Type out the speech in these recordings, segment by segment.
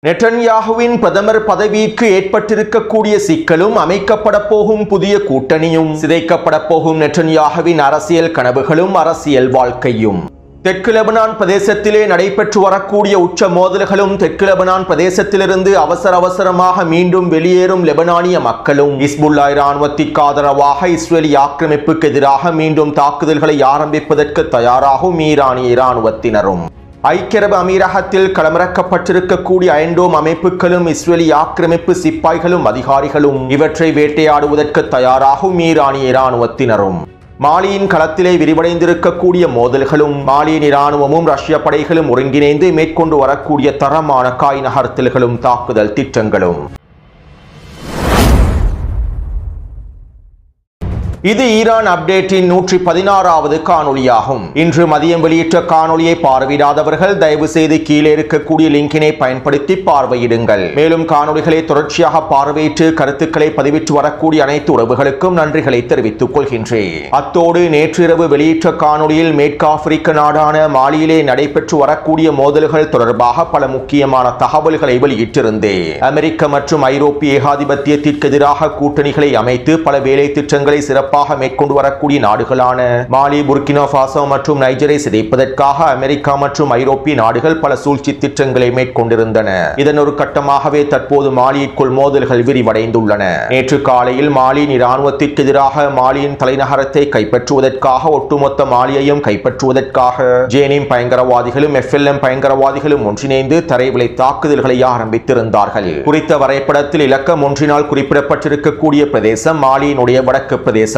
நெட்டன்யாகுவின் பிரதமர் பதவிக்கு ஏற்பட்டிருக்கக்கூடிய சிக்கலும் அமைக்கப்பட போகும் புதிய கூட்டணியும் சிதைக்கப்பட போகும் நெட்டன்யாகுவின் அரசியல் கனவுகளும் அரசியல் வாழ்க்கையும் தெற்கு லெபனான் பிரதேசத்திலே நடைபெற்று வரக்கூடிய உச்ச மோதல்களும் தெற்கு லெபனான் பிரதேசத்திலிருந்து அவசரமாக மீண்டும் வெளியேறும் லெபனானிய மக்களும் ஹிஸ்புல்லா இராணுவத்திற்கு ஆதரவாக இஸ்ரேலி ஆக்கிரமிப்புக்கு எதிராக மீண்டும் தாக்குதல்களை ஆரம்பிப்பதற்கு தயாராகும் ஈரானிய இராணுவத்தினரும் ஐக்கிய அரபு அமீரகத்தில் களமிறக்கப்பட்டிருக்கக்கூடிய அயன்டோம் அமைப்புகளும் இஸ்ரேலி ஆக்கிரமிப்பு சிப்பாய்களும் அதிகாரிகளும் இவற்றை வேட்டையாடுவதற்கு தயாராகும் ஈரானிய இராணுவத்தினரும் மாலியின் களத்திலே விரிவடைந்திருக்கக்கூடிய மோதல்களும் மாலியின் இராணுவமும் ரஷ்ய படைகளும் ஒருங்கிணைந்து மேற்கொண்டு வரக்கூடிய தரமான காய் நகர்த்தல்களும் தாக்குதல் திட்டங்களும். இது ஈரான் அப்டேட்டின் 116வது காணொளியாகும். இன்று மதியம் வெளியிட்ட காணொளியை பார்வையிடாதவர்கள் தயவு செய்து கீழே இருக்கக்கூடிய லிங்கினை பயன்படுத்தி பார்வையிடுங்கள். மேலும் காணொளிகளை தொடர்ச்சியாக பார்வையிட்டு கருத்துக்களை பதிவிட்டு வரக்கூடிய அனைத்து உறவுகளுக்கும் நன்றிகளை தெரிவித்துக் கொள்கின்றேன். அத்தோடு நேற்றிரவு வெளியிட்ட காணொளியில் மேற்கு ஆப்பிரிக்க நாடான மாலியிலே நடைபெற்று வரக்கூடிய மோதல்கள் தொடர்பாக பல முக்கியமான தகவல்களை வெளியிட்டிருந்தேன். அமெரிக்க மற்றும் ஐரோப்பிய ஏகாதிபத்தியத்திற்கு எதிராக கூட்டணிகளை அமைத்து பல வேலை திட்டங்களை சிறப்பாக மேற்கொண்டு வரக்கூடிய நாடுகளான மாலி, புர்கினா ஃபாசோ மற்றும் நைஜரை சிதைப்பதற்காக அமெரிக்கா மற்றும் ஐரோப்பிய நாடுகள் பல சூழ்ச்சி திட்டங்களை மேற்கொண்டிருந்தன. இதன் ஒரு கட்டமாகவே தற்போது மாலியிற்குள் மோதல்கள் விரிவடைந்துள்ளன. நேற்று காலையில் மாலியின் இராணுவத்திற்கு எதிராக மாலியின் தலைநகரத்தை கைப்பற்றுவதற்காக ஒட்டுமொத்த மாலியையும் கைப்பற்றுவதற்காக ஜேனிம் பயங்கரவாதிகளும் FLN பயங்கரவாதிகளும் ஒன்றிணைந்து தரைவழி தாக்குதல்களை ஆரம்பித்திருந்தார்கள். குறித்த வரைபடத்தில் இலக்கம் ஒன்றினால் குறிப்பிடப்பட்டிருக்கக்கூடிய பிரதேசம் மாலியினுடைய வடக்கு பிரதேசம்.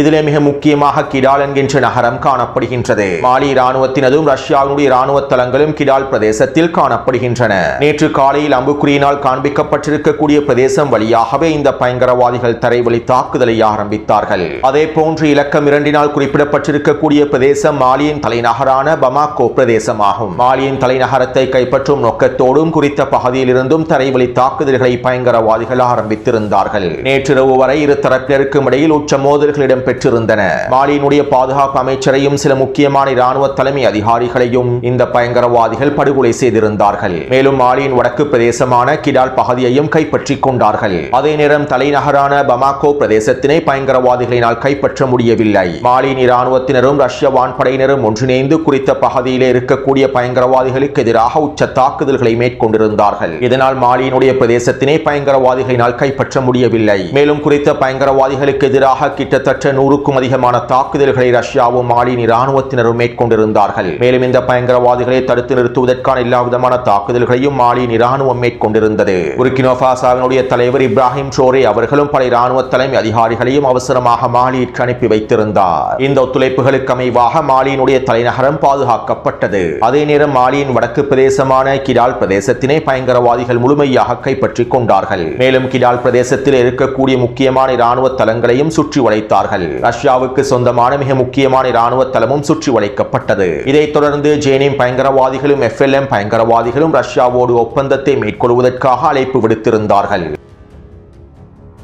இதிலே மிக முக்கியமாக கிடால் என்கின்ற நகரம் காணப்படுகின்றது. மாலி இராணுவத்தினதும் ரஷ்யாவினுடைய இராணுவ தளங்களும் கிடால் பிரதேசத்தில் காணப்படுகின்றன. நேற்று காலையில் அம்புக்குறியினால் காண்பிக்கப்பட்டிருக்கக்கூடிய பிரதேசம் வழியாகவே இந்த பயங்கரவாதிகள் தரைவழி தாக்குதலை ஆரம்பித்தார்கள். அதே போன்று இலக்கம் 2 குறிப்பிடப்பட்டிருக்கக்கூடிய பிரதேசம் மாலியின் தலைநகரான பமாகோ பிரதேசமாகும். மாலியின் தலைநகரத்தை கைப்பற்றும் நோக்கத்தோடும் குறித்த பகுதியில் இருந்தும் தரைவழி தாக்குதல்களை பயங்கரவாதிகள் ஆரம்பித்திருந்தார்கள். நேற்றிரவு வரை இரு தரப்பினருக்கும் இடையில் உச்ச மோதல்கள் இடம்பெற்றிருந்தன. மாலியினுடைய பாதுகாப்பு அமைச்சரையும் சில முக்கியமான இராணுவ தலைமை அதிகாரிகளையும் இந்த பயங்கரவாதிகள் படுகொலை செய்திருந்தார்கள். மேலும் மாலியின் வடக்கு பிரதேசமான கிடால் பகுதியையும் கைப்பற்றிக் கொண்டார்கள். அதே நேரம் தலைநகரான பமாகோ பிரதேசத்தினை பயங்கரவாதிகளினால் கைப்பற்ற முடியவில்லை. மாலியின் இராணுவத்தினரும் ரஷ்ய வான்படையினரும் ஒன்றிணைந்து குறித்த பகுதியிலே இருக்கக்கூடிய பயங்கரவாதிகளுக்கு எதிராக உச்ச தாக்குதல்களை மேற்கொண்டிருந்தார்கள். இதனால் மாலியினுடைய பிரதேசத்தினை பயங்கரவாதிகளினால் கைப்பற்ற முடியவில்லை. மேலும் குறித்த பயங்கரவாதிகளுக்கு எதிராக கிட்டத்தட்ட 100க்கும் அதிகமான தாக்குதல்களை ரஷ்யாவும் மாலியின் இராணுவத்தினரும் மேற்கொண்டிருந்தார்கள். மேலும் இந்த பயங்கரவாதிகளை தடுத்து நிறுத்துவதற்கான எல்லா விதமான தாக்குதல்களையும் மாலியின் இராணுவம் மேற்கொண்டிருந்தது. புர்கினா ஃபாசோவினுடைய தலைவர் இப்ராஹிம் ட்ரோரே அவர்களும் பல இராணுவ தலைமை அதிகாரிகளையும் அவசரமாக மாலியிற்கு அனுப்பி வைத்திருந்தார். இந்த ஒத்துழைப்புகளுக்கு அமைவாக மாலியினுடைய தலைநகரம் பாதுகாக்கப்பட்டது. அதே நேரம் மாலியின் வடக்கு பிரதேசமான கிடால் பிரதேசத்தினை பயங்கரவாதிகள் முழுமையாக கைப்பற்றிக் கொண்டார்கள். மேலும் கிடால் பிரதேசத்தில் இருக்கக்கூடிய முக்கியமான இராணுவ தளங்களையும் சுற்றி வளைத்தார்கள். ரஷ்யாவுக்கு சொந்தமான மிக முக்கியமான இராணுவ தளமும் சுற்றி வளைக்கப்பட்டது. இதைத் தொடர்ந்து ஜேனிம் பயங்கரவாதிகளும் FLN பயங்கரவாதிகளும் ரஷ்யாவோடு ஒப்பந்தத்தை மேற்கொள்வதற்காக அழைப்பு விடுத்திருந்தார்கள்.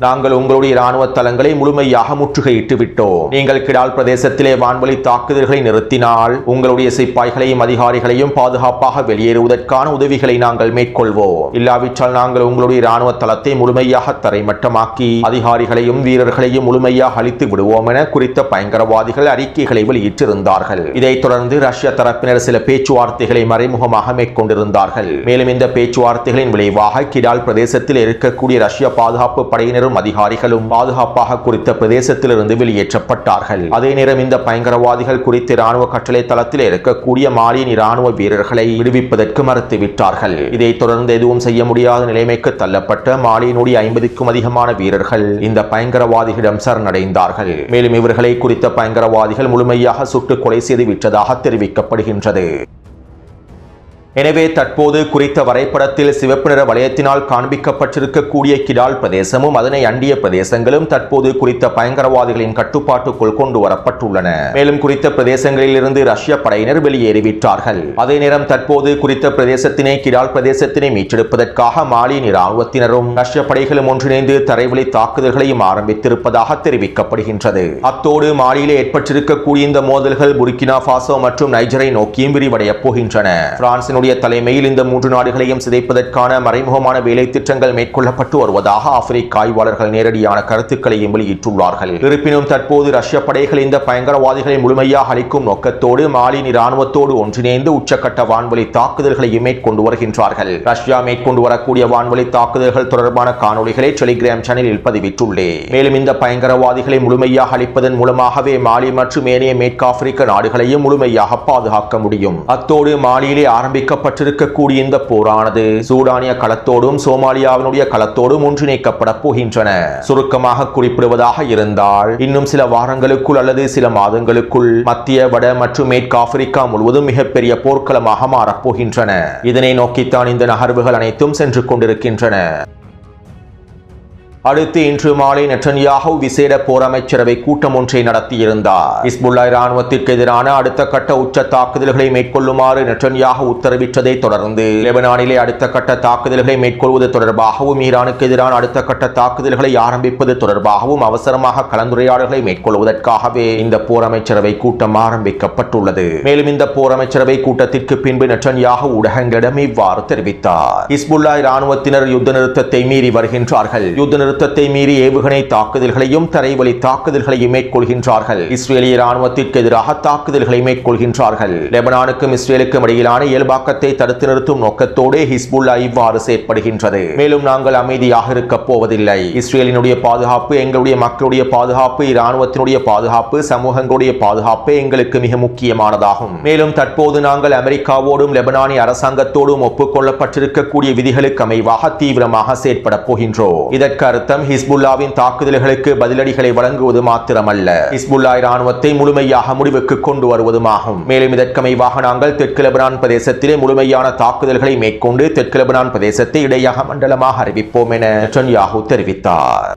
நாங்கள் உங்களுடைய இராணுவ தளங்களை முழுமையாக முற்றுகையிட்டு விட்டோம். நீங்கள் கிடால் பிரதேசத்திலே வான்வழி தாக்குதல்களை நிறுத்தினால் உங்களுடைய சிப்பாய்களையும் அதிகாரிகளையும் பாதுகாப்பாக வெளியேறுவதற்கான உதவிகளை நாங்கள் மேற்கொள்வோம். இல்லாவிட்டால் நாங்கள் உங்களுடைய இராணுவ தளத்தை முழுமையாக தரைமட்டமாக்கி அதிகாரிகளையும் வீரர்களையும் முழுமையாக அழித்து விடுவோம் என குறித்த பயங்கரவாதிகள் அறிக்கைகளை வெளியிட்டிருந்தார்கள். இதைத் தொடர்ந்து ரஷ்ய தரப்பினர் சில பேச்சுவார்த்தைகளை மறைமுகமாக மேற்கொண்டிருந்தார்கள். மேலும் இந்த பேச்சுவார்த்தைகளின் விளைவாக கிடால் பிரதேசத்தில் இருக்கக்கூடிய ரஷ்ய பாதுகாப்பு படையினரும் அதிகாரிகளும் பாதுகாப்பாக குறித்த பிரதேசத்திலிருந்து வெளியேற்றப்பட்டார்கள். அதே நேரம் இந்த பயங்கரவாதிகள் குறித்த இராணுவ கட்டளை தளத்தில் இருக்கக்கூடிய மாலியின் இராணுவ வீரர்களை விடுவிப்பதற்கு மறுத்துவிட்டார்கள். இதைத் தொடர்ந்து எதுவும் செய்ய முடியாத நிலைமைக்கு தள்ளப்பட்ட மாலியினுடைய 50க்கும் அதிகமான வீரர்கள் இந்த பயங்கரவாதிகளிடம் சரணடைந்தார்கள். மேலும் இவர்களை குறித்த பயங்கரவாதிகள் முழுமையாக சுட்டுக் கொலை செய்து விட்டதாக தெரிவிக்கப்படுகின்றது. எனவே தற்போது குறித்த வரைபடத்தில் சிவப்பு நிற வளையத்தினால் காண்பிக்கப்பட்டிருக்கக்கூடிய கிடால் பிரதேசமும் அதனை அண்டிய பிரதேசங்களும் தற்போது குறித்த பயங்கரவாதிகளின் கட்டுப்பாட்டுக்குள் கொண்டு வரப்பட்டுள்ளன. மேலும் குறித்த பிரதேசங்களில் இருந்து ரஷ்ய படையினர் வெளியேறிவிட்டார்கள். அதே நேரம் தற்போது குறித்த பிரதேசத்தினை கிடால் பிரதேசத்தினை மீட்டெடுப்பதற்காக மாலியின் இராணுவத்தினரும் ரஷ்ய படைகளும் ஒன்றிணைந்து தரைவழி தாக்குதல்களையும் ஆரம்பித்திருப்பதாக தெரிவிக்கப்படுகின்றது. அத்தோடு மாலியிலே ஏற்பட்டிருக்கக்கூடிய இந்த மோதல்கள் புர்கினா ஃபாசோ மற்றும் நைஜரை நோக்கியும் விரிவடையப் போகின்றன. பிரான்சின் இஸ்ரேலினுடைய தலைமையில் இந்த 3 நாடுகளையும் சிதைப்பதற்கான மறைமுகமான வேலை திட்டங்கள் மேற்கொள்ளப்பட்டு வருவதாக ஆப்பிரிக்க ஆய்வாளர்கள் நேரடியான கருத்துக்களையும் வெளியிட்டுள்ளார்கள். இருப்பினும் தற்போது ரஷ்ய படைகள் இந்த பயங்கரவாதிகளை முழுமையாக அளிக்கும் நோக்கத்தோடு மாலின் இராணுவத்தோடு ஒன்றிணைந்து உச்சக்கட்ட வான்வழி தாக்குதல்களையும் மேற்கொண்டு வருகின்றார்கள். ரஷ்யா மேற்கொண்டு வரக்கூடிய வான்வழி தாக்குதல்கள் தொடர்பான காணொளிகளை டெலிகிராம் சேனலில் பதிவிட்டுள்ளேன். மேலும் இந்த பயங்கரவாதிகளை முழுமையாக அளிப்பதன் மூலமாகவே மாலி மற்றும் ஏனைய மேற்கு ஆப்பிரிக்க நாடுகளையும் முழுமையாக பாதுகாக்க முடியும். அத்தோடு மாலியிலே ஆரம்பிக்கப்பட்டிருக்கக்கூடிய இந்த போரானது சூடானிய களத்தோடும் சோமாலியாவினுடைய களத்தோடும் ஒன்றிணைக்கப்பட போகின்றன. சுருக்கமாக குறிப்பிடுவதாக இருந்தால் இன்னும் சில வாரங்களுக்குள் அல்லது சில மாதங்களுக்குள் மத்திய வட மற்றும் மேற்கு ஆப்பிரிக்கா முழுவதும் மிகப்பெரிய போர்க்களமாக மாறப்போகின்றன. இதனை நோக்கித்தான் இந்த நகர்வுகள் அனைத்தும் சென்று கொண்டிருக்கின்றன. அடுத்து இன்று மாலை நெட்டன்யாஹூ விசேட போர் அமைச்சரவை கூட்டம் ஒன்றை நடத்தியிருந்தார். ஹிஸ்புல்லாஹ் இராணுவத்திற்கு எதிரான அடுத்த கட்ட உச்ச தாக்குதல்களை மேற்கொள்ளுமாறு நெட்டன்யாஹூ உத்தரவிட்டதை தொடர்ந்து லெபனானிலே அடுத்த கட்ட தாக்குதல்களை மேற்கொள்வது தொடர்பாகவும் ஈரானுக்கு எதிரான அடுத்த கட்ட தாக்குதல்களை ஆரம்பிப்பது தொடர்பாகவும் அவசரமாக கலந்துரையாடல்களை மேற்கொள்வதற்காகவே இந்த போர் அமைச்சரவை கூட்டம் ஆரம்பிக்கப்பட்டுள்ளது. மேலும் இந்த போர் அமைச்சரவை கூட்டத்திற்கு பின்பு நெட்டன்யாஹூ ஊடகங்களிடம் இவ்வாறு தெரிவித்தார். ஹிஸ்புல்லாஹ் இராணுவத்தினர் யுத்த நிறுத்தத்தை மீறி வருகின்றார்கள். யுத்த நிறுத்தத்தை மீறி ஏவுகணை தாக்குதல்களையும் தரைவழி தாக்குதல்களையும் மேற்கொள்கின்றார்கள். இஸ்ரேலிய இராணுவத்திற்கு எதிராக தாக்குதல்களை மேற்கொள்கின்றார்கள். லெபனானுக்கும் இஸ்ரேலுக்கும் இடையிலான இயல்பாக்கத்தை தடுத்து நிறுத்தும் நோக்கத்தோடு ஹிஸ்புல்லாஹ் இவ்வாறு செயற்படுகின்றது. மேலும் நாங்கள் அமைதியாக இருக்க போவதில்லை. இஸ்ரேலினுடைய பாதுகாப்பு, எங்களுடைய மக்களுடைய பாதுகாப்பு, இராணுவத்தினுடைய பாதுகாப்பு, சமூகங்களுடைய பாதுகாப்பு எங்களுக்கு மிக முக்கியமானதாகும். மேலும் தற்போது நாங்கள் அமெரிக்காவோடும் லெபனானிய அரசாங்கத்தோடும் ஒப்புக்கொள்ளப்பட்டிருக்கக்கூடிய விதிகளுக்கு அமைவாக தீவிரமாக செயற்பட போகின்றோம். இதற்கு அர்த்தம் ஹிஸ்புல்லாவின் தாக்குதல்களுக்கு பதிலடிகளை வழங்குவது மாத்திரமல்ல, ஹிஸ்புல்லாஹ் இராணுவத்தை முழுமையாக முடிவுக்கு கொண்டு வருவதுமாகும். மேலும் இதற்கமைவாக நாங்கள் தெற்கு லெபனான் பிரதேசத்திலே முழுமையான தாக்குதல்களை மேற்கொண்டு தெற்கு லெபனான் பிரதேசத்தை இடையக மண்டலமாக அறிவிப்போம் என நெட்டன்யாஹூ தெரிவித்தார்.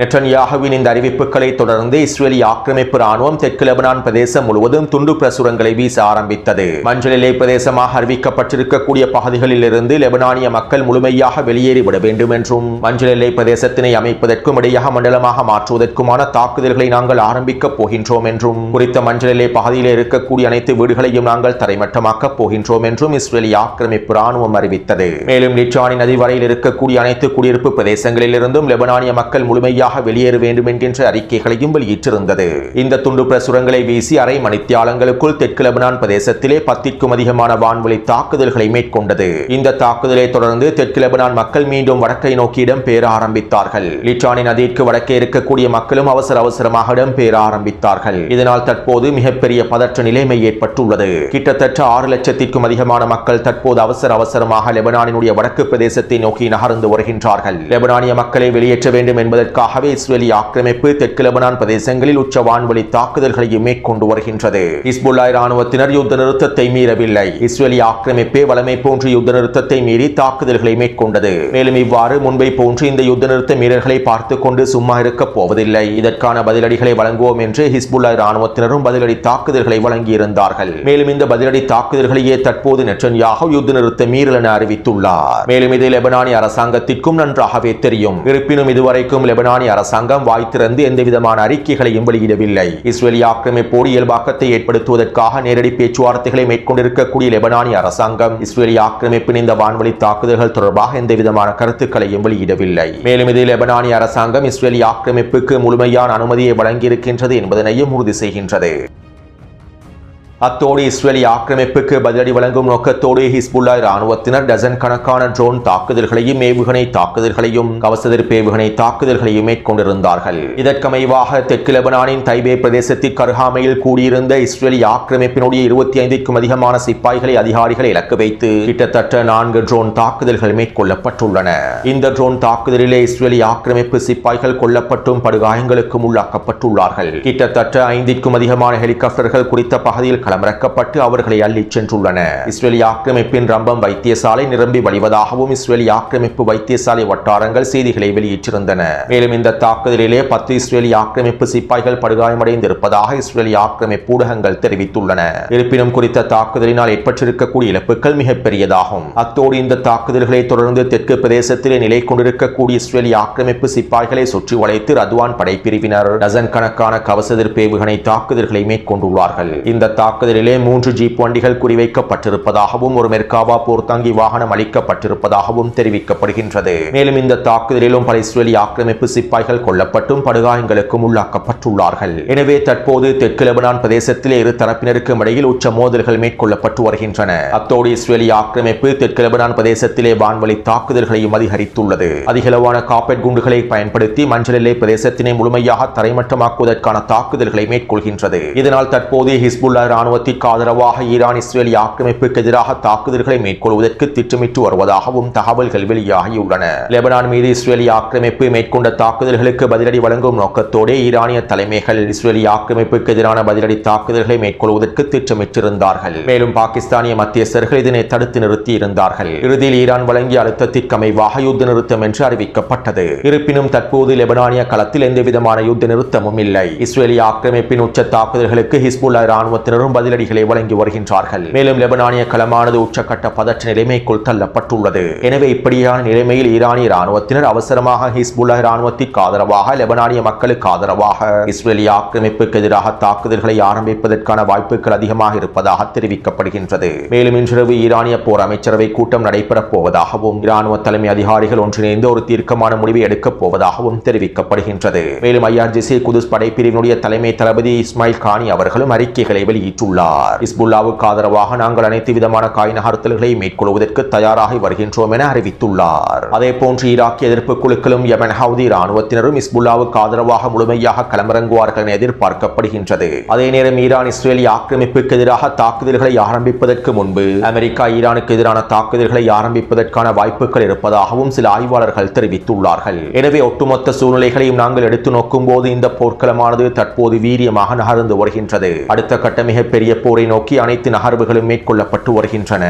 நெட்டன்யாஹுவின் இந்த அறிவிப்புகளை தொடர்ந்து இஸ்ரேலிய ஆக்கிரமிப்பு ராணுவம் தெற்கு லெபனான் பிரதேசம் முழுவதும் துண்டு பிரசுரங்களை வீச ஆரம்பித்தது. மஞ்சள் எல்லை பிரதேசமாக அறிவிக்கப்பட்டிருக்கக்கூடிய பகுதிகளில் இருந்து லெபனானிய மக்கள் முழுமையாக வெளியேறிவிட வேண்டும் என்றும் மஞ்சள் எல்லை பிரதேசத்தினை அமைப்பதற்கும் இடையக மண்டலமாக மாற்றுவதற்குமான தாக்குதல்களை நாங்கள் ஆரம்பிக்கப் போகின்றோம் என்றும் குறித்த மஞ்சள் எல்லை பகுதியில் இருக்கக்கூடிய அனைத்து வீடுகளையும் நாங்கள் தரைமட்டமாக்கப் போகின்றோம் என்றும் இஸ்ரேலிய ஆக்கிரமிப்பு ராணுவம் அறிவித்தது. மேலும் லிச்சானி நதி வரையில் இருக்கக்கூடிய அனைத்து குடியிருப்பு பிரதேசங்களில் இருந்தும் லெபனானிய மக்கள் முழுமையாக வெளியேற வேண்டும் என்கின்ற அறிக்கைகளையும் வெளியிட்டிருந்தது. இந்த துண்டு பிரசுரங்களை வீசி அரை மணித்தியாலங்களுக்குள் தெற்கு லெபனான் பிரதேசத்திலே 10க்கும் அதிகமான வான்வழி தாக்குதல்களை மேற்கொண்டது. இந்த தாக்குதலை தொடர்ந்து தெற்கு லெபனான் மக்கள் மீண்டும் வடக்கை நோக்கி இடம்பெயர ஆரம்பித்தார்கள். லிச்சானி நதிக்கு வடக்கே இருக்கக்கூடிய மக்களும் அவசரமாக இடம்பெயர ஆரம்பித்தார்கள். இதனால் தற்போது மிகப்பெரிய பதற்ற நிலைமை ஏற்பட்டுள்ளது. கிட்டத்தட்ட 6 லட்சத்திற்கும் அதிகமான மக்கள் தற்போது அவசரமாக லெபனானினுடைய வடக்கு பிரதேசத்தை நோக்கி நகர்ந்து வருகின்றார்கள். லெபனானிய மக்களை வெளியேற்ற வேண்டும் என்பதற்காக இஸ்ரேலிய ஆக்கிரமிப்பு தெற்கு லெபனான் பிரதேசங்களில் உச்ச வான்வழி தாக்குதல்களையும் மேற்கொண்டு வருகின்றது. ஹிஸ்புல்லாஹ் இராணுவத்தினர் யுத்த நிறுத்தத்தை மீறவில்லை. இஸ்ரேலிய ஆக்கிரமிப்பே வளமை போன்று யுத்த நிறுத்தத்தை மீறி தாக்குதல்களை மேற்கொண்டது. மேலும் இவ்வாறு முன்பை போன்று இந்த யுத்த நிறுத்த மீறல்களை பார்த்துக் கொண்டு சும்மா இருக்க போவதில்லை. இதற்கான பதிலடிகளை வழங்குவோம் என்று ஹிஸ்புல்லாஹ் இராணுவத்தினரும் பதிலடி தாக்குதல்களை வழங்கியிருந்தார்கள். மேலும் இந்த பதிலடி தாக்குதல்களையே தற்போது நெட்டன்யாஹூ யுத்த நிறுத்த மீறல் என அறிவித்துள்ளார். மேலும் இது லெபனானிய அரசாங்கத்திற்கும் நன்றாகவே தெரியும். இருப்பினும் இதுவரைக்கும் லெபனானிய அரசாங்கம் வாய் திறந்து எந்தவிதமான அறிக்கைகளையும் வெளியிடவில்லை. இஸ்ரேலிய ஆக்கிரமிப்போடு இயல்பாக்கத்தை ஏற்படுத்துவதற்காக நேரடி பேச்சுவார்த்தைகளை மேற்கொண்டிருக்கக்கூடிய லெபனானிய அரசாங்கம் இஸ்ரேலிய ஆக்கிரமிப்பின் இந்த வான்வழி தாக்குதல்கள் தொடர்பாக எந்தவிதமான கருத்துக்களையும் வெளியிடவில்லை. மேலும் இது லெபனானிய அரசாங்கம் இஸ்ரேலிய ஆக்கிரமிப்புக்கு முழுமையான அனுமதியை வழங்கியிருக்கின்றது என்பதனையும் உறுதி செய்கின்றது. அத்தோடு இஸ்ரேலிய ஆக்கிரமிப்புக்கு பதிலடி வழங்கும் நோக்கத்தோடு ஹிஸ்புல்லாஹ் இராணுவத்தினர் டசன் கணக்கான ட்ரோன் தாக்குதல்களையும் ஏவுகணை தாக்குதல்களையும் கவசதிர்ப்பு ஏவுகணை தாக்குதல்களையும் மேற்கொண்டிருந்தார்கள். இதற்கமைவாக தெற்கு லெபனானின் தைபே பிரதேசத்திற்கு அருகாமையில் கூடியிருந்த இஸ்ரேலிய ஆக்கிரமிப்பினுடைய 25க்கும் அதிகமான சிப்பாய்களை அதிகாரிகளை இலக்கு வைத்து கிட்டத்தட்ட 4 ட்ரோன் தாக்குதல்கள் மேற்கொள்ளப்பட்டுள்ளன. இந்த ட்ரோன் தாக்குதலிலே இஸ்ரேலிய ஆக்கிரமிப்பு சிப்பாய்கள் கொல்லப்பட்டும் படுகாயங்களுக்கும் உள்ளாக்கப்பட்டுள்ளார்கள். கிட்டத்தட்ட 5க்கும் அதிகமான ஹெலிகாப்டர்கள் குறித்த பகுதியில் களமிறக்கப்பட்டு அவர்களை அள்ளிச் சென்றுள்ளன. இஸ்ரேலிய ஆக்கிரமிப்பின் ரம்பம் வைத்தியசாலை நிரம்பி வழிவதாகவும் இஸ்ரேலிய ஆக்கிரமிப்பு வைத்தியசாலை வட்டாரங்கள் செய்திகளை வெளியிட்டிருந்தன. மேலும் இந்த தாக்குதலிலே 10 இஸ்ரேலிய ஆக்கிரமிப்பு சிப்பாய்கள் படுகாயமடைந்திருப்பதாக இஸ்ரேலிய ஆக்கிரமிப்பு ஊடகங்கள் தெரிவித்துள்ளன. இருப்பினும் குறித்த தாக்குதலினால் ஏற்பட்டிருக்கக்கூடிய இழப்புகள் மிகப்பெரியதாகும். அத்தோடு இந்த தாக்குதல்களை தொடர்ந்து தெற்கு பிரதேசத்திலே நிலை கொண்டிருக்கக்கூடிய இஸ்ரேலிய ஆக்கிரமிப்பு சிப்பாய்களை சுற்றி வளைத்து ரத்வான் படைப்பிரிவினர் டசன் கணக்கான கவச எதிர்ப்பு ஏவுகணை தாக்குதல்களை மேற்கொண்டுள்ளார்கள். இந்த தாக்குதலிலே 3 ஜீப் வண்டிகள் குறிவைக்கப்பட்டிருப்பதாகவும் ஒரு மெர்காவா போர்த்தாங்கி வாகனம் அளிக்கப்பட்டிருப்பதாகவும் தெரிவிக்கப்படுகின்றது. மேலும் இந்த தாக்குதலிலும் பல இஸ்ரேலிய ஆக்கிரமிப்பு சிப்பாய்கள் கொல்லப்பட்டும் படுகாயங்களுக்கும் உள்ளாக்கப்பட்டுள்ளார்கள். எனவே தற்போது தெற்கு லெபனான் பிரதேசத்திலே இரு தரப்பினருக்கும் இடையில் உச்ச மோதல்கள் மேற்கொள்ளப்பட்டு வருகின்றன. அத்தோடு இஸ்ரேலிய ஆக்கிரமிப்பு தெற்கு லெபனான் பிரதேசத்திலே வான்வழி தாக்குதல்களையும் அதிகரித்துள்ளது. அதிகளவான காப்பெட் குண்டுகளை பயன்படுத்தி மஞ்சள் எல்லை பிரதேசத்தினை முழுமையாக தரைமட்டமாக்குவதற்கான தாக்குதல்களை மேற்கொள்கின்றது. இதனால் தற்போது ஹிஸ்புல்லா ராணுவத்திற்கு ஆதரவாக ஈரான் இஸ்ரேலிய ஆக்கிரமிப்புக்கு எதிராக தாக்குதல்களை மேற்கொள்வதற்கு திட்டமிட்டு வருவதாகவும் தகவல்கள் வெளியாகியுள்ளன. லெபனான் மீது இஸ்ரேலிய ஆக்கிரமிப்பு மேற்கொண்ட தாக்குதல்களுக்கு பதிலடி வழங்கும் நோக்கத்தோடு ஈரானிய தலைமைகள் இஸ்ரேலிய ஆக்கிரமிப்புக்கு எதிரான பதிலடி தாக்குதல்களை மேற்கொள்வதற்கு திட்டமிட்டிருந்தார்கள். மேலும் பாகிஸ்தானிய மத்தியஸ்தர்கள் இதனை தடுத்து நிறுத்தி இருந்தார்கள். இறுதியில் ஈரான் வழங்கிய அழுத்தத்திற்கு அமைவாக யுத்த நிறுத்தம் என்று அறிவிக்கப்பட்டது. இருப்பினும் தற்போது லெபனானிய களத்தில் எந்தவிதமான யுத்த நிறுத்தமும் இல்லை. இஸ்ரேலிய ஆக்கிரமிப்பின் உச்ச தாக்குதல்களுக்கு ஹிஸ்புல்லா ராணுவத்தினரும் பதிலடிகளை வழங்கி வருகின்றார்கள். மேலும் லெபனானிய களமானது உச்சக்கட்ட பதற்ற நிலைமைக்குள் தள்ளப்பட்டுள்ளது. எனவே இப்படியான நிலைமையில் ஈரானிய ராணுவத்தினர் அவசரமாக ஹிஸ்புல்லா ராணுவத்திற்கு ஆதரவாக லெபனானிய மக்களுக்கு ஆதரவாக இஸ்ரேலிய ஆக்கிரமிப்புக்கு எதிராக தாக்குதல்களை ஆரம்பிப்பதற்கான வாய்ப்புகள் அதிகமாக இருப்பதாக தெரிவிக்கப்படுகின்றது. மேலும் இன்றிரவு ஈரானிய போர் அமைச்சரவை கூட்டம் நடைபெறப் போவதாகவும் இராணுவ தலைமை அதிகாரிகள் ஒன்றிணைந்து ஒரு தீர்க்கமான முடிவை எடுக்கப் போவதாகவும் தெரிவிக்கப்படுகின்றது. மேலும் IRGC குதுஸ் படைப்பிரிவினுடைய தலைமை தளபதி இஸ்மாயில் கானி அவர்களும் அறிக்கைகளை வெளியிட்டுள்ளார். ஹிஸ்புல்லாவுக்கு ஆதரவாக நாங்கள் அனைத்து விதமான காய் நகர்த்தல்களை மேற்கொள்வதற்கு தயாராகி வருகின்றோம் என அறிவித்துள்ளார். அதேபோன்று ஈராக்கிய எதிர்ப்பு குழுக்களும் யமன் ஹவுதி ராணுவத்தினரும் ஹிஸ்புல்லாவுக்கு ஆதரவாக முழுமையாக களமிறங்குவார்கள் என எதிர்பார்க்கப்படுகின்றது. அதே நேரம் ஈரான் இஸ்ரேலிய ஆக்கிரமிப்புக்கு எதிராக தாக்குதல்களை ஆரம்பிப்பதற்கு முன்பு அமெரிக்கா ஈரானுக்கு எதிரான தாக்குதல்களை ஆரம்பிப்பதற்கான வாய்ப்புகள் இருப்பதாகவும் சில ஆய்வாளர்கள் தெரிவித்துள்ளார்கள். எனவே ஒட்டுமொத்த சூழ்நிலைகளையும் நாங்கள் எடுத்து நோக்கும் போது இந்த போர்க்களமானது தற்போது வீரியமாக நகர்ந்து வருகின்றது. அடுத்த கட்ட மிகப்பெரிய போரை நோக்கி அனைத்து நகர்வுகளும் மேற்கொள்ளப்பட்டு வருகின்றன.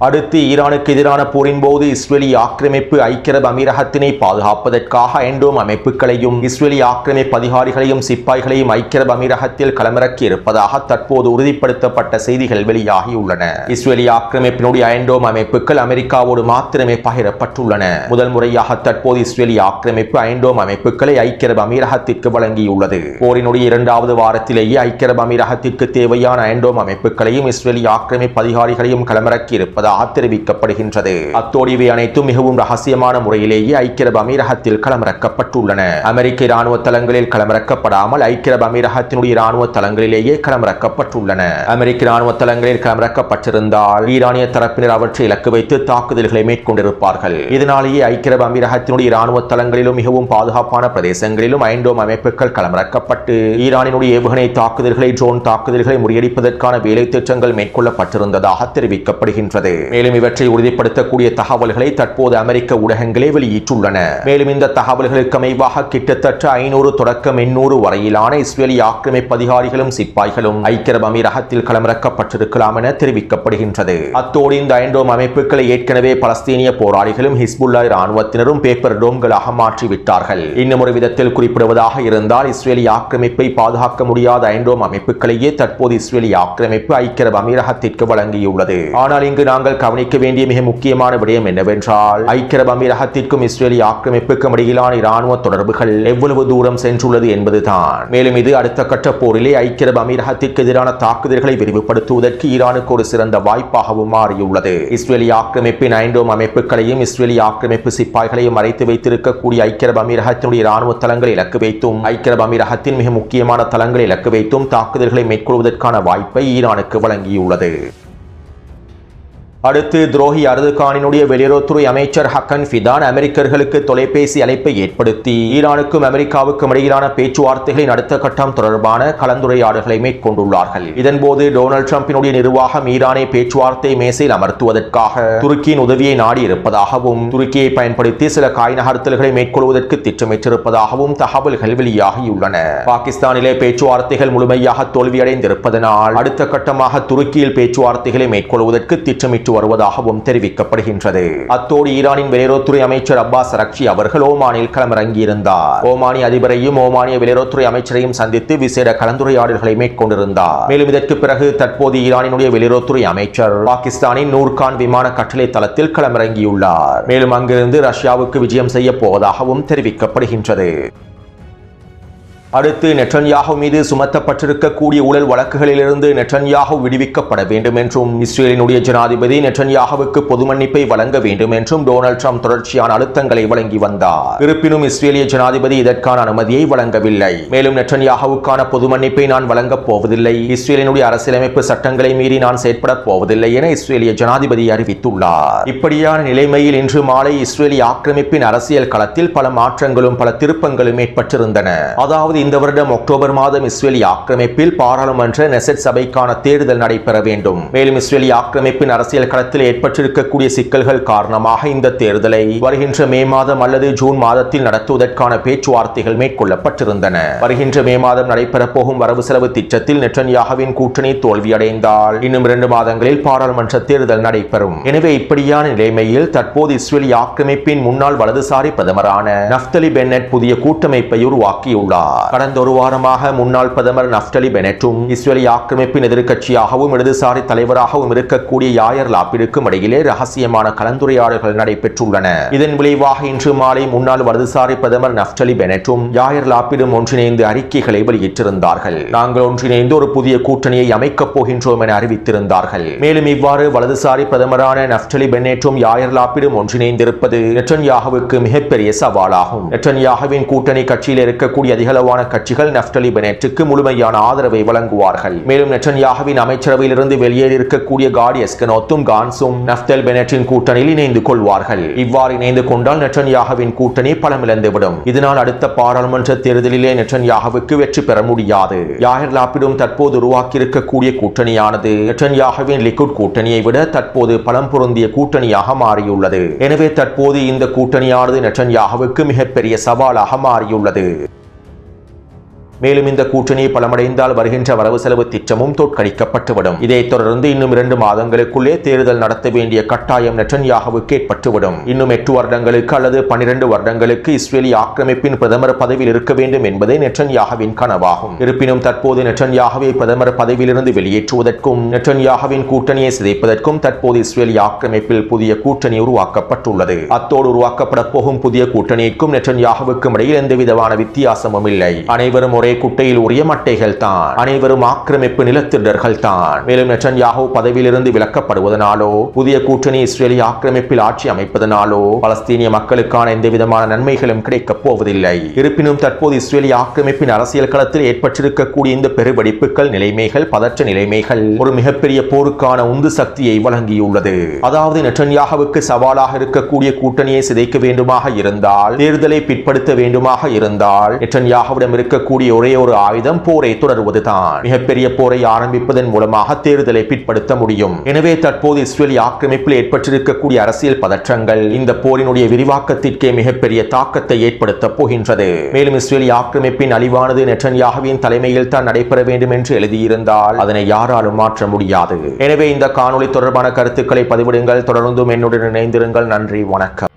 அடுத்து ஈரானுக்கு எதிரான போரின் போது இஸ்ரேலிய ஆக்கிரமிப்பு ஐக்கிய அரபு அமீரகத்தினை பாதுகாப்பதற்காக ஐண்டோம் அமைப்புகளையும் இஸ்ரேலிய ஆக்கிரமிப்பு அதிகாரிகளையும் சிப்பாய்களையும் ஐக்கிய அரபு அமீரகத்தில் களமிறக்கி இருப்பதாக தற்போது உறுதிப்படுத்தப்பட்ட செய்திகள் வெளியாகியுள்ளன. இஸ்ரேலிய ஆக்கிரமிப்பினுடைய ஐண்டோம் அமைப்புகள் அமெரிக்காவோடு மாத்திரமே பகிரப்பட்டுள்ளன. முதல் முறையாக தற்போது இஸ்ரேலிய ஆக்கிரமிப்பு ஐண்டோம் அமைப்புகளை ஐக்கிய அரபு அமீரகத்திற்கு வழங்கியுள்ளது. போரினுடைய 2வது வாரத்திலேயே ஐக்கிய அரபு அமீரகத்திற்கு தேவையான ஐண்டோம் அமைப்புகளையும் இஸ்ரேலிய ஆக்கிரமிப்பு அதிகாரிகளையும் களமிறக்கி இருப்பதாக தெரிவிக்கப்படுகின்றது. அத்தோடு இவை அனைத்தும் மிகவும் ரகசியமான முறையிலேயே ஐக்கிய அரபு அமீரகத்தில் களமிறக்கப்பட்டுள்ளன. அமெரிக்க இராணுவ தளங்களில் களமிறக்கப்படாமல் ஐக்கிய அரபு அமீரகத்தினுடைய இராணுவ தளங்களிலேயே களமிறக்கப்பட்டுள்ளன. அமெரிக்க இராணுவ தளங்களில் களமிறக்கப்பட்டிருந்தால் ஈரானிய தரப்பினர் அவற்றை இலக்கு வைத்து தாக்குதல்களை மேற்கொண்டிருப்பார்கள். இதனாலேயே ஐக்கிய அரபு அமீரகத்தினுடைய இராணுவ தளங்களிலும் மிகவும் பாதுகாப்பான பிரதேசங்களிலும் ஐண்டோம் அமைப்புகள் களமிறக்கப்பட்டு ஈரானினுடைய ஏவுகணை தாக்குதல்களை ட்ரோன் தாக்குதல்களை முறியடிப்பதற்கான வேலை திட்டங்கள் மேற்கொள்ளப்பட்டிருந்ததாக தெரிவிக்கப்படுகின்றது. மேலும் இவற்றை உறுதிப்படுத்தக்கூடிய தகவல்களை தற்போது அமெரிக்க ஊடகங்களே வெளியிட்டுள்ளன. மேலும் இந்த தகவல்களுக்கு அமைவாக கிட்டத்தட்ட 500 தொடக்கம் 800 வரையிலான இஸ்ரேலிய ஆக்கிரமிப்பு அதிகாரிகளும் சிப்பாய்களும் ஐக்கிய அரபு அமீரகத்தில் களமிறக்கப்பட்டிருக்கலாம் என தெரிவிக்கப்படுகின்றது. அத்தோடு இந்த ஐண்டோம் அமைப்புகளை ஏற்கனவே பலஸ்தீனிய போராளிகளும் ஹிஸ்புல்லா இராணுவத்தினரும் பேப்பர் டோம்களாக மாற்றிவிட்டார்கள். இன்னும் ஒரு விதத்தில் குறிப்பிடுவதாக இருந்தால் இஸ்ரேலிய ஆக்கிரமிப்பை பாதுகாக்க முடியாத ஐண்டோம் அமைப்புகளையே தற்போது இஸ்ரேலிய ஆக்கிரமிப்பு ஐக்கிய அரபு அமீரகத்திற்கு வழங்கியுள்ளது. ஆனால் இங்கு நாங்கள் கவனிக்க வேண்டிய மிக முக்கியமான விடயம் என்னவென்றால் ஐக்கிய அரபு அமீரகத்திற்கும் இஸ்ரேலிய ஆக்கிரமிப்புக்கும் இடையிலான இராணுவ தொடர்புகள் எவ்வளவு தூரம் சென்றுள்ளது என்பதுதான். மேலும் இது அடுத்த கட்ட போரிலே ஐக்கிய அரபு அமீரகத்திற்கு எதிரான தாக்குதல்களை விரிவுபடுத்துவதற்கு ஈரானுக்கு ஒரு சிறந்த வாய்ப்பாகவும் மாறியுள்ளது. இஸ்ரேலிய ஆக்கிரமிப்பின் ஐண்டோம் அமைப்புகளையும் இஸ்ரேலிய ஆக்கிரமிப்பு சிப்பாய்களையும் மறைத்து வைத்திருக்கக்கூடிய ஐக்கிய அரபு அமீரகத்தினுடைய இராணுவ தளங்களை இலக்கு வைத்தும் ஐக்கிய அரபு அமீரகத்தின் மிக முக்கியமான தளங்களை இலக்கு வைத்தும் தாக்குதல்களை மேற்கொள்வதற்கான வாய்ப்பை ஈரானுக்கு வழங்கியுள்ளது. அடுத்து துரோகி அர்துகானினுடைய வெளியுறவுத்துறை அமைச்சர் ஹக்கன் ஃபிதான் அமெரிக்கர்களுக்கு தொலைபேசி அழைப்பை ஏற்படுத்தி ஈரானுக்கும் அமெரிக்காவுக்கும் இடையிலான பேச்சுவார்த்தைகளின் அடுத்த கட்டம் தொடர்பான கலந்துரையாடல்களை மேற்கொண்டுள்ளார்கள். இதன்போது டொனால்ட் ட்ரம்பினுடைய நிர்வாகம் ஈரானை பேச்சுவார்த்தை மேசையில் அமர்த்துவதற்காக துருக்கியின் உதவியை நாடி இருப்பதாகவும் துருக்கியை பயன்படுத்தி சில காய் நகர்த்தல்களை மேற்கொள்வதற்கு திட்டமிட்டிருப்பதாகவும் தகவல்கள் வெளியாகியுள்ளன. பாகிஸ்தானிலே பேச்சுவார்த்தைகள் முழுமையாக தோல்வியடைந்திருப்பதனால் அடுத்த கட்டமாக துருக்கியில் பேச்சுவார்த்தைகளை மேற்கொள்வதற்கு திட்டமிட்டு வருவதாகவும் தெரிவிக்கப்படுகின்றது. அத்தோடு ஈரானின் வெளியுறவுத்துறை அமைச்சர் அப்பாஸ் அரக்சி அவர்கள் ஓமானில் களமிறங்கியிருந்தார். ஓமானிய அதிபரையும் ஓமானிய வெளியுறவுத்துறை அமைச்சரையும் சந்தித்து விசேட கலந்துரையாடல்களை மேற்கொண்டிருந்தார். மேலும் இதற்கு பிறகு தற்போது ஈரானினுடைய வெளியுறவுத்துறை அமைச்சர் பாகிஸ்தானின் நூர்கான் விமான கட்டளை தளத்தில் களமிறங்கியுள்ளார். மேலும் அங்கிருந்து ரஷ்யாவுக்கு விஜயம் செய்ய போவதாகவும் தெரிவிக்கப்படுகின்றது. அடுத்து நெட்டன்யாஹு மீது சுமத்தப்பட்டிருக்கக்கூடிய ஊழல் வழக்குகளிலிருந்து நெட்டன்யாஹு விடுவிக்கப்பட வேண்டும் என்றும் இஸ்ரேலினுடைய ஜனாதிபதி நெட்டன்யாஹுவுக்கு பொது மன்னிப்பை வழங்க வேண்டும் என்றும் டொனால்ட் ட்ரம்ப் தொடர்ச்சியான அழுத்தங்களை வழங்கி வந்தார். இருப்பினும் இஸ்ரேலிய ஜனாதிபதி இதற்கான அனுமதியை வழங்கவில்லை. மேலும் நெட்டன்யாஹுவுக்கான பொது மன்னிப்பை நான் வழங்கப் போவதில்லை, இஸ்ரேலினுடைய அரசியலமைப்பு சட்டங்களை மீறி நான் செயற்பட போவதில்லை என இஸ்ரேலிய ஜனாதிபதி அறிவித்துள்ளார். இப்படியான நிலைமையில் இன்று மாலை இஸ்ரேலிய ஆக்கிரமிப்பின் அரசியல் களத்தில் பல மாற்றங்களும் பல திருப்பங்களும் ஏற்பட்டிருந்தன. அதாவது இந்த வருடம் அக்டோபர் மாதம் இஸ்ரேலிய ஆக்கிரமிப்பில் பாராளுமன்ற நெசட் சபைக்கான தேர்தல் நடைபெற வேண்டும். மேலும் இஸ்ரேலிய ஆக்கிரமிப்பின் அரசியல் களத்தில் ஏற்பட்டிருக்கக்கூடிய சிக்கல்கள் காரணமாக இந்த தேர்தலை வருகின்ற மே மாதம் அல்லது ஜூன் மாதத்தில் நடத்துவதற்கான பேச்சுவார்த்தைகள் மேற்கொள்ளப்பட்டிருந்தன. வருகின்ற மே மாதம் நடைபெற போகும் வரவு செலவு திட்டத்தில் நெட்டன்யாஹுவின் கூட்டணி தோல்வியடைந்தால் இன்னும் 2 மாதங்களில் பாராளுமன்ற தேர்தல் நடைபெறும். எனவே இப்படியான நிலைமையில் தற்போது இஸ்ரேலிய ஆக்கிரமிப்பின் முன்னாள் வலதுசாரி பிரதமரான நஃப்தலி பென்னட் புதிய கூட்டமைப்பை உருவாக்கியுள்ளார். கடந்த ஒரு வாரமாக முன்னாள் பிரதமர் நஃப்தலி பென்னட்டும் இஸ்ரேலிய ஆக்கிரமிப்பின் எதிர்க்கட்சியாகவும் இடதுசாரி தலைவராகவும் இருக்கக்கூடிய யாயர் லாபிடுக்கும் இடையிலே ரகசியமான கலந்துரையாடல்கள் நடைபெற்றுள்ளன. இதன் விளைவாக இன்று மாலை முன்னாள் வலதுசாரி பிரதமர் நஃப்தலி பென்னட்டும் யாயர் லாபிடும் ஒன்றிணைந்து அறிக்கைகளை வெளியிட்டிருந்தார்கள். நாங்கள் ஒன்றிணைந்து ஒரு புதிய கூட்டணியை அமைக்கப் போகின்றோம் என அறிவித்திருந்தார்கள். மேலும் இவ்வாறு வலதுசாரி பிரதமரான நஃப்தலி பென்னட்டும் யாயர் லாபிடும் ஒன்றிணைந்திருப்பது நெட்டன்யாஹுவுக்கு மிகப்பெரிய சவாலாகும். நெட்டன்யாஹுவின் கூட்டணி கட்சியில் இருக்கக்கூடிய அதிகளவான கட்சிகள் நஃப்தலி பென்னட்டுக்கு முழுமையான ஆதரவை வழங்குவார்கள். மேலும் நெட்டன்யாஹுவின் அமைச்சரவையிலிருந்து வெளியேறி இருக்கக்கூடிய காடி எஸ்கனோத்தும் கான்ஸும் நஃப்தலி பென்னட்டின் கூட்டணியில் இணைந்து கொள்வார்கள். இவ்வாறு இணைந்து கொண்டால் நெட்டன்யாஹுவின் கூட்டணி பலமிழந்துவிடும். இதனால் அடுத்த பாராளுமன்ற தேர்தலிலே நெட்டன்யாஹுவுக்கு வெற்றி பெற முடியாது. யாயர் லாபிடும் தற்போது உருவாக்கியிருக்கக்கூடிய கூட்டணியானது நெட்டன்யாஹுவின் லிக்குட் கூட்டணியை விட தற்போது பலம் பொருந்திய கூட்டணியாக மாறியுள்ளது. எனவே தற்போது இந்த கூட்டணியானது நெட்டன்யாஹுவுக்கு மிகப்பெரிய சவாலாக மாறியுள்ளது. மேலும் இந்த கூட்டணி பலமடைந்தால் வருகின்ற வரவு செலவு திட்டமும் தோற்கடிக்கப்பட்டுவிடும். இதைத் தொடர்ந்து இன்னும் 2 மாதங்களுக்குள்ளே தேர்தல் நடத்த வேண்டிய கட்டாயம் நெட்டன்யாஹுவுக்கு ஏற்பட்டுவிடும். இன்னும் 8 வருடங்களுக்கு அல்லது 12 வருடங்களுக்கு இஸ்ரேலிய ஆக்கிரமிப்பின் பிரதமர் பதவியில் இருக்க வேண்டும் என்பதே நெட்டன்யாஹுவின் கனவாகும். இருப்பினும் தற்போது நெட்டன்யாஹுவை பிரதமர் பதவியிலிருந்து வெளியேற்றுவதற்கும் நெட்டன்யாஹுவின் கூட்டணியை சிதைப்பதற்கும் தற்போது இஸ்ரேலிய ஆக்கிரமிப்பில் புதிய கூட்டணி உருவாக்கப்பட்டுள்ளது. அத்தோடு உருவாக்கப்பட போகும் புதிய கூட்டணிக்கும் நெட்டன்யாஹுவுக்கும் இடையில் எந்தவிதமான வித்தியாசமும் இல்லை. அனைவரும் ஒரே குட்டையில் உரிய மட்டைகள் தான். அனைவரும் ஆக்கிரமிப்பு நிலத்திடர்கள் தான். மேலும் நெட்டன்யாஹு பதவியிலிருந்து விலக்கப்படுவதனாலோ புதிய கூட்டணி இஸ்ரேலிய ஆக்கிரமிப்பில் ஆட்சி அமைப்பதனாலோ பலஸ்தீனிய மக்களுக்கான எந்தவிதமான நன்மைகளும் கிடைக்கப் போவதில்லை. இருப்பினும் தற்போது இஸ்ரேலிய ஆக்கிரமிப்பின் அரசியல் களத்தில் ஏற்பட்டிருக்கக்கூடிய இந்த பெருவெடிப்புகள் நிலைமைகள் பதற்ற நிலைமைகள் ஒரு மிகப்பெரிய போருக்கான உந்து சக்தியை வழங்கியுள்ளது. அதாவது நெட்டன்யாஹுவுக்கு சவாலாக இருக்கக்கூடிய கூட்டணியை சிதைக்க வேண்டுமாக இருந்தால், தேர்தலை பிற்படுத்த வேண்டுமாக இருந்தால் நெட்டன்யாஹுவிடம் இருக்கக்கூடிய ஒரே ஒரு ஆயுதம் போரை தொடருவதுதான். மிகப்பெரிய போரை ஆரம்பிப்பதன் மூலமாக தேர்தலை பிற்படுத்த முடியும். எனவே தற்போது இஸ்ரேலிய ஆக்கிரமிப்பில் ஏற்பட்டிருக்கக்கூடிய அரசியல் பதற்றங்கள் இந்த போரினுடைய விரிவாக்கத்திற்கே மிகப்பெரிய தாக்கத்தை ஏற்படுத்த போகின்றது. மேலும் இஸ்ரேலிய ஆக்கிரமிப்பின் அழிவானது நெட்டன்யாஹுவின் தலைமையில் தான் நடைபெற வேண்டும் என்று எழுதியிருந்தால் அதனை யாராலும் மாற்ற முடியாது. எனவே இந்த காணொளி தொடர்பான கருத்துக்களை பதிவிடுங்கள். தொடர்ந்தும் என்னுடன் இணைந்திருங்கள். நன்றி, வணக்கம்.